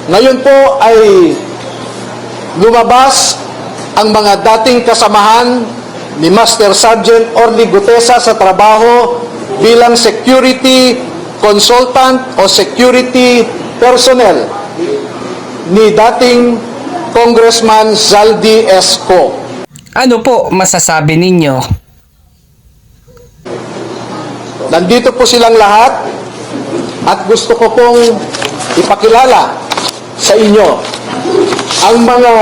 Ngayon po ay lumabas ang mga dating kasamahan ni Master Sergeant Orly Gutesa sa trabaho bilang security consultant o security personnel ni dating Congressman Zaldi Esco. Ano po masasabi ninyo? Nandito po silang lahat at gusto ko pong ipakilala sa inyo. Ang mga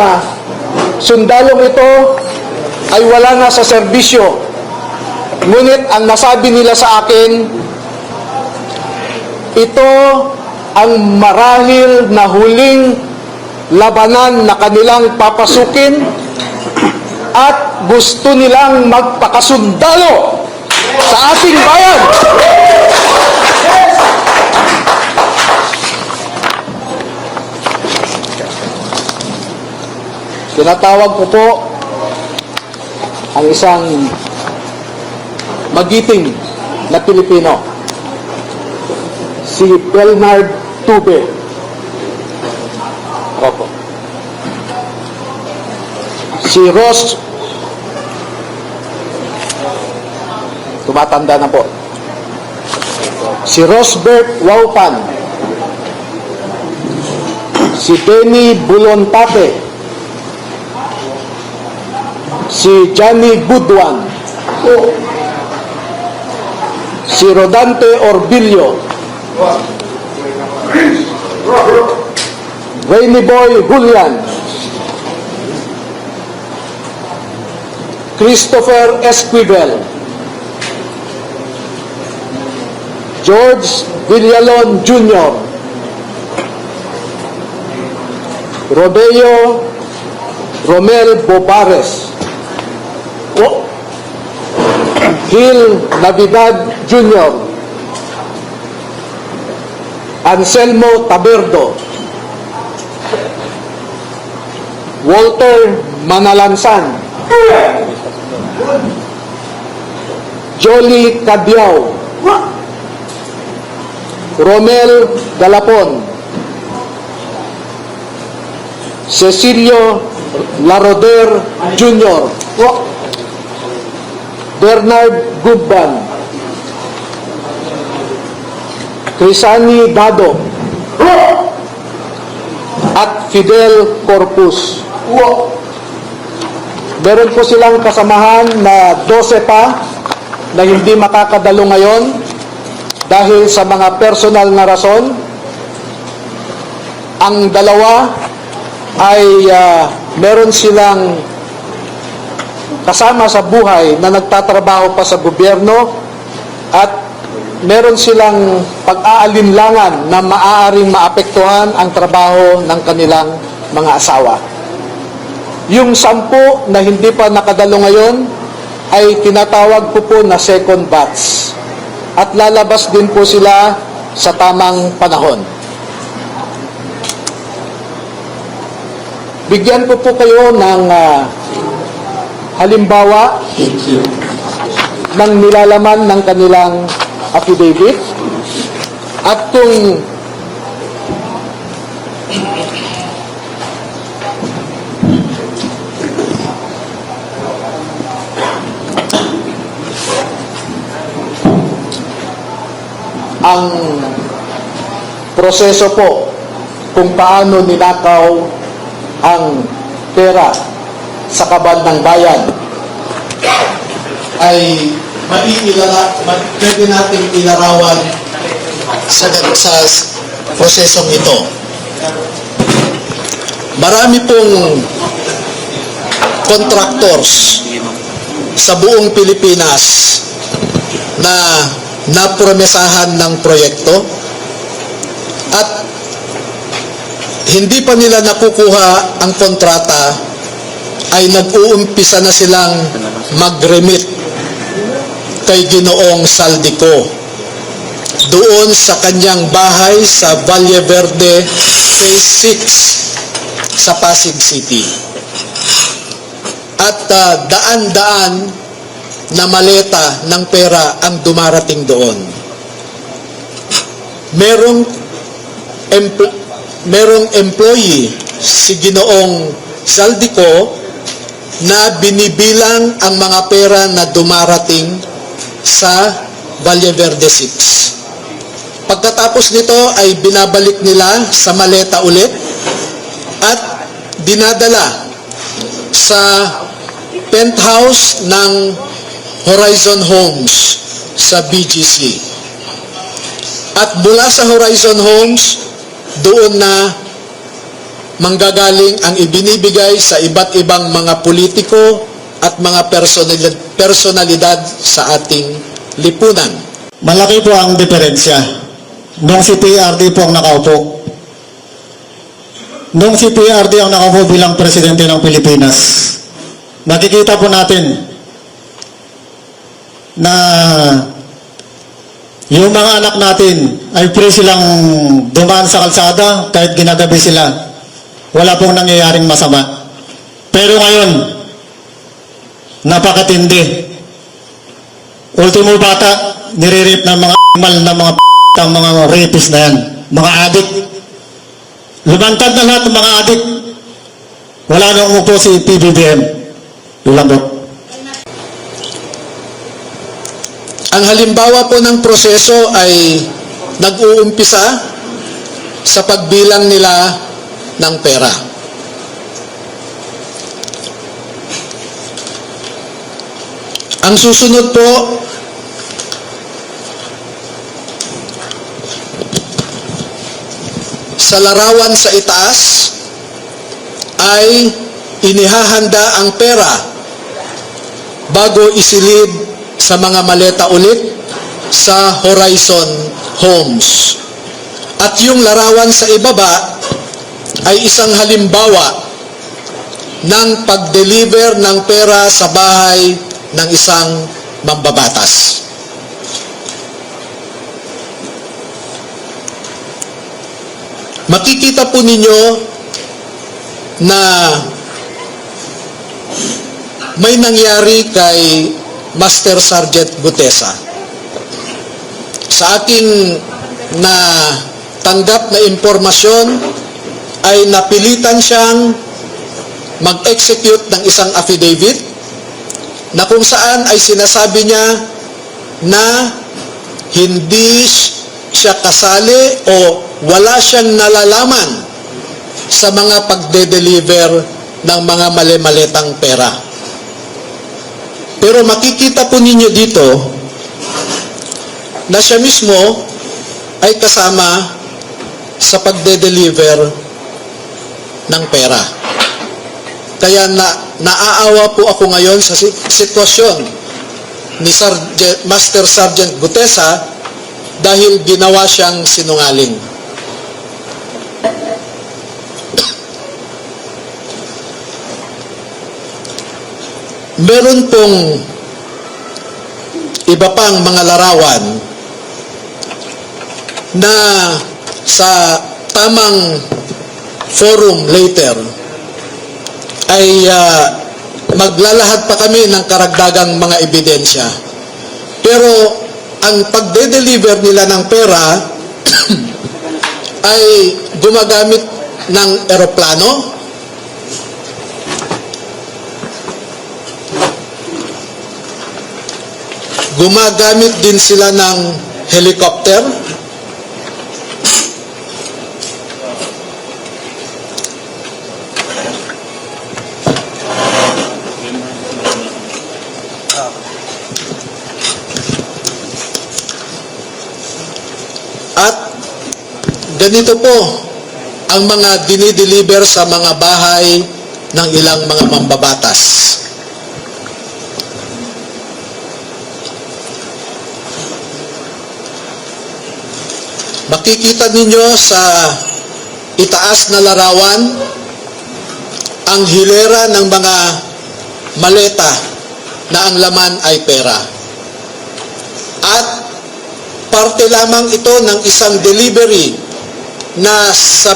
sundalong ito ay wala na sa serbisyo. Ngunit ang nasabi nila sa akin, ito ang marahil na huling labanan na kanilang papasukin at gusto nilang magpakasundalo sa ating bayan. Tinatawag ko po ang isang magiting na Pilipino, si Bernard Tube. Opo. Si Ross, tumatanda na po. Si Rosbert Waupan. Si Benny Bulontate. Si Johnny Budwan. Si Rodante Orbilio. Rainy Boy Julian. Christopher Esquivel. George Villalon Jr. Rodeo Romel Bobares. Gil Navidad Jr. Anselmo Taberdo. Walter Manalansan. Jolly Cabiao. Romel Galapon. Cecilio Laroder Jr. Bernard Gubban. Crisani Dado. At Fidel Corpus. Meron po silang kasamahan na 12 pa na hindi makakadalo ngayon dahil sa mga personal na rason. Ang dalawa ay meron silang kasama sa buhay na nagtatrabaho pa sa gobyerno at meron silang pag-aalinlangan na maaaring maapektuhan ang trabaho ng kanilang mga asawa. Yung 10 na hindi pa nakadalo ngayon ay tinatawag ko po na second batch at lalabas din po sila sa tamang panahon. Bigyan ko po kayo ng halimbawa ng nilalaman ng kanilang affidavit at kung ang proseso po kung paano ninakaw ang pera sa kaban ng bayan ay pwede natin ilarawan sa prosesong ito. Marami pong contractors sa buong Pilipinas na napromesahan ng proyekto at hindi pa nila nakukuha ang kontrata ay nag-uumpisa na silang mag-remit kay Ginoong Saldico doon sa kanyang bahay sa Valle Verde Phase 6 sa Pasig City. At daan-daan na maleta ng pera ang dumarating doon. merong employee, si Ginoong Zaldico, na binibilang ang mga pera na dumarating sa Valle Verde 6. Pagkatapos nito ay binabalik nila sa maleta ulit at dinadala sa penthouse ng Horizon Homes sa BGC. At mula sa Horizon Homes, doon na manggagaling ang ibinibigay sa iba't ibang mga politiko at mga personalidad sa ating lipunan. Malaki po ang diferensya. Nung si PRD po ang nakaupo. Nung si PRD ang nakaupo bilang presidente ng Pilipinas, makikita po natin na yung mga anak natin ay free silang dumaan sa kalsada kahit ginagabi sila. Wala pong nangyayaring masama. Pero ngayon, napakatindi. Ultimo bata, nire-rape ng mga mal na mga rapist na yan. Mga adik. Lumantad na lahat ng mga adik. Wala nang umupo si PBBM. Yun lang po. Ang halimbawa po ng proseso ay nag-uumpisa sa pagbilang nila ng pera. Ang susunod po sa larawan sa itaas ay inihahanda ang pera bago isilid sa mga maleta ulit sa Horizon Homes. At yung larawan sa ibaba ay isang halimbawa ng pag-deliver ng pera sa bahay ng isang mambabatas. Makikita po ninyo na may nangyari kay Master Sergeant Gutesa. Sa aking tanggap na impormasyon ay napilitan siyang mag-execute ng isang affidavit na kung saan ay sinasabi niya na hindi siya kasali o wala siyang nalalaman sa mga pagde-deliver ng mga mali-malitang pera. Pero makikita po ninyo dito na siya mismo ay kasama sa pagde-deliver ng pera. Kaya naaawa po ako ngayon sa sitwasyon ni Master Sergeant Gutesa dahil ginawa siyang sinungaling. Meron pong iba pang mga larawan na sa tamang forum later ay maglalahad pa kami ng karagdagang mga ebidensya. Pero ang pagde-deliver nila ng pera ay gumagamit ng eroplano, gumagamit din sila ng helicopter, at ganito po ang mga dinideliver sa mga bahay ng ilang mga mambabatas. Makikita ninyo sa itaas na larawan ang hilera ng mga maleta na ang laman ay pera. At parte lamang ito ng isang delivery na sa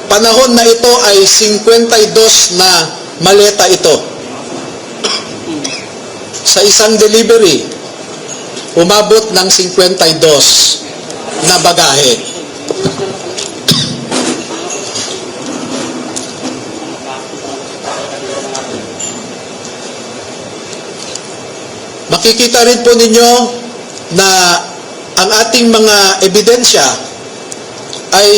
panahon na ito ay 52 na maleta ito. Sa isang delivery, umabot ng 52 na bagahe. Makikita rin po ninyo na ang ating mga ebidensya ay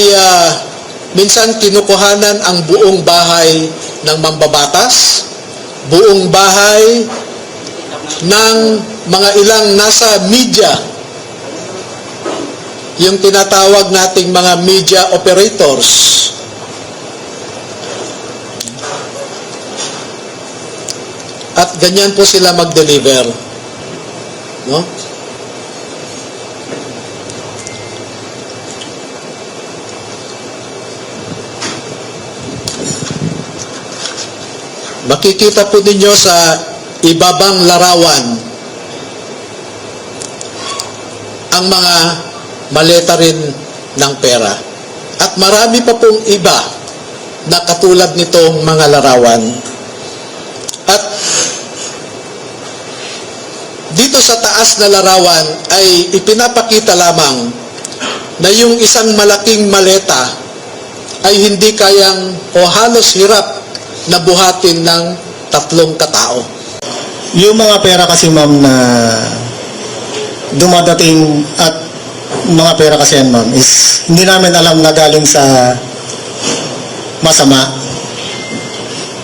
minsan kinukuhanan ang buong bahay ng mambabatas, buong bahay ng mga ilang nasa media, yung tinatawag nating mga media operators. At ganyan po sila mag-deliver. No? Makikita po ninyo sa ibabang larawan ang mga maleta rin ng pera. At marami pa pong iba na katulad nitong mga larawan. At dito sa taas na larawan ay ipinapakita lamang na yung isang malaking maleta ay hindi kayang o halos hirap na buhatin ng 3 katao. Yung mga pera kasi ma'am na dumadating at mga pera kasi yan ma'am is hindi namin alam na galing sa masama.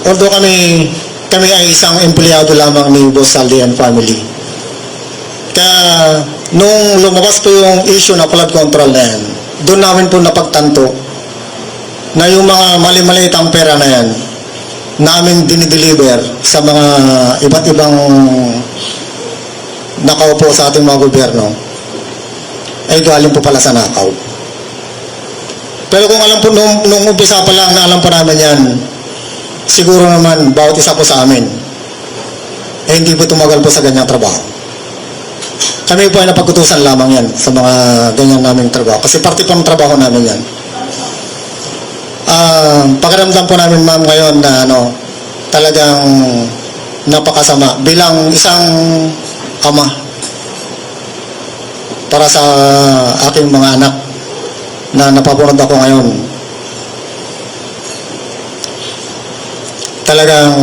Although kami ay isang empleyado lamang ni Boss Saldi and family. Kaya nung lumabas po yung issue na flood control na yan, doon namin po napagtanto na yung mga mali-maliitang pera na yan namin dinideliver sa mga iba't ibang nakaupo sa ating mga gobyerno ay galing po pala sa nakaw. Pero kung alam po nung umpisa pa lang na alam po namin yan, siguro naman bawat isa po sa amin eh hindi po tumagal po sa ganyang trabaho. Kami po ay napag-utusan lamang yan sa mga ganyan naming trabaho kasi parte po ng trabaho namin yan. Pakiramdam po namin ma'am ngayon na talagang napakasama bilang isang ama para sa aking mga anak na napapunod ako ngayon. Talagang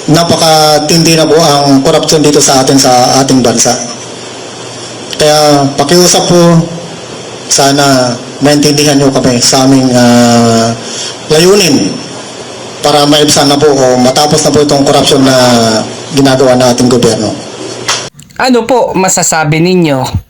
napakatindi na po ang korupsyon dito sa ating bansa. Kaya pakiusap po, sana maintindihan nyo kami sa aming layunin para maibsan na po o matapos na po itong korupsyon na ginagawa ng ating gobyerno. Ano po masasabi ninyo?